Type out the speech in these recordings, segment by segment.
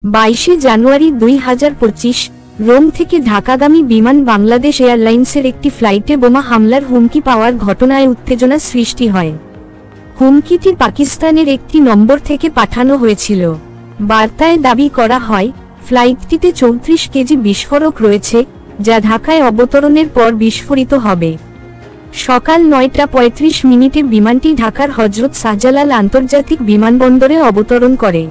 22 জানুয়ারি 2025 Rome থেকে ঢাকাগামী বিমান বাংলাদেশ এয়ারলাইন্সের একটি ফ্লাইটে বোমা হামলার হুমকি পাওয়ার ঘটনায় উত্তেজনা সৃষ্টি হয়। হুমকিটি পাকিস্তানের একটি নম্বর থেকে পাঠানো হয়েছিল। বার্তায় দাবি করা হয়, ফ্লাইটটিতে 34 কেজি বিস্ফোরক রয়েছে, যা ঢাকায় অবতরণের পর বিস্ফোরিত হবে। সকাল 9:35 বিমানটি ঢাকার হযরত শাহজালাল আন্তর্জাতিক বিমানবন্দরে অবতরণ করে।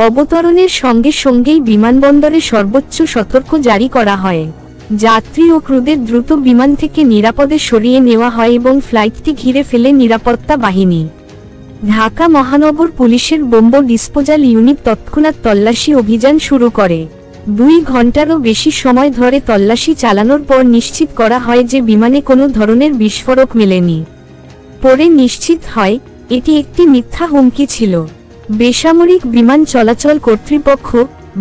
অবতরণের সঙ্গে সঙ্গেই বিমানবন্দরে সর্বোচ্চ সতর্ক জারি করা হয়। যাত্রী ও ক্রুদের দ্রুত বিমান থেকে নিরাপদে সরিয়ে নেওয়া হয় এবং ফ্লাইটটি ঘিরে ফেলে নিরাপত্তা বাহিনী। ঢাকা মহানগর পুলিশের বোম্ব ডিসপোজাল ইউনিট তৎক্ষণাৎ তল্লাশি অভিযান শুরু করে। 2 ঘন্টারও বেশি সময় ধরে তল্লাশি চালানোর পর নিশ্চিত করা হয় যে বিমানে কোনো ধরনের বিস্ফোরক মেলেনি। পরে নিশ্চিত হয়, এটি একটি মিথ্যা হুমকি ছিল। বেসামরিক বিমান চলাচল কর্তৃপক্ষ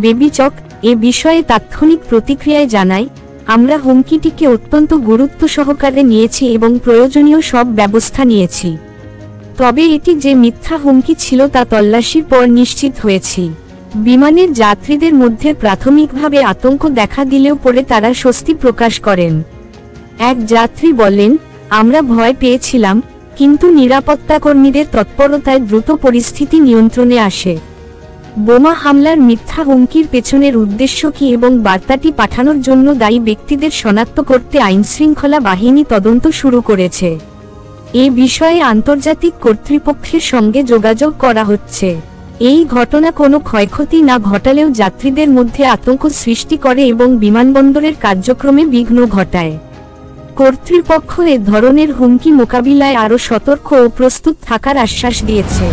বেবিচক এ বিষয়ে তাৎক্ষণিক প্রতিক্রিয়ায় জানায়, আমরা হুমকিটিকে অত্যন্ত গুরুত্ব সহকারে নিয়েছি এবং প্রয়োজনীয় সব ব্যবস্থা নিয়েছি। তবে এটি যে মিথ্যা হুমকি ছিল তা তল্লাশির পর নিশ্চিত হয়েছি। বিমানের যাত্রীদের মধ্যে প্রাথমিকভাবে আতঙ্ক দেখা দিলেও পরে তারা স্বস্তি প্রকাশ করেন। এক যাত্রী বলেন, আমরা ভয় পেয়েছিলাম, কিন্তু নিরাপত্তাকর্মীদের তৎপরতায় দ্রুত পরিস্থিতি নিয়ন্ত্রণে আসে। বোমা হামলার মিথ্যা হুমকির পেছনের উদ্দেশ্য কী এবং বার্তাটি পাঠানোর জন্য দায়ী ব্যক্তিদের শনাক্ত করতে আইনশৃঙ্খলা বাহিনী তদন্ত শুরু করেছে। এ বিষয়ে আন্তর্জাতিক কর্তৃপক্ষের সঙ্গে যোগাযোগ করা হচ্ছে। এই ঘটনা কোনো ক্ষয়ক্ষতি না ঘটালেও যাত্রীদের মধ্যে আতঙ্ক সৃষ্টি করে এবং বিমানবন্দরের কার্যক্রমে বিঘ্ন ঘটায়। কর্তৃপক্ষ এ ধরনের হুমকি মোকাবিলায় আরও সতর্ক ও প্রস্তুত থাকার আশ্বাস দিয়েছে।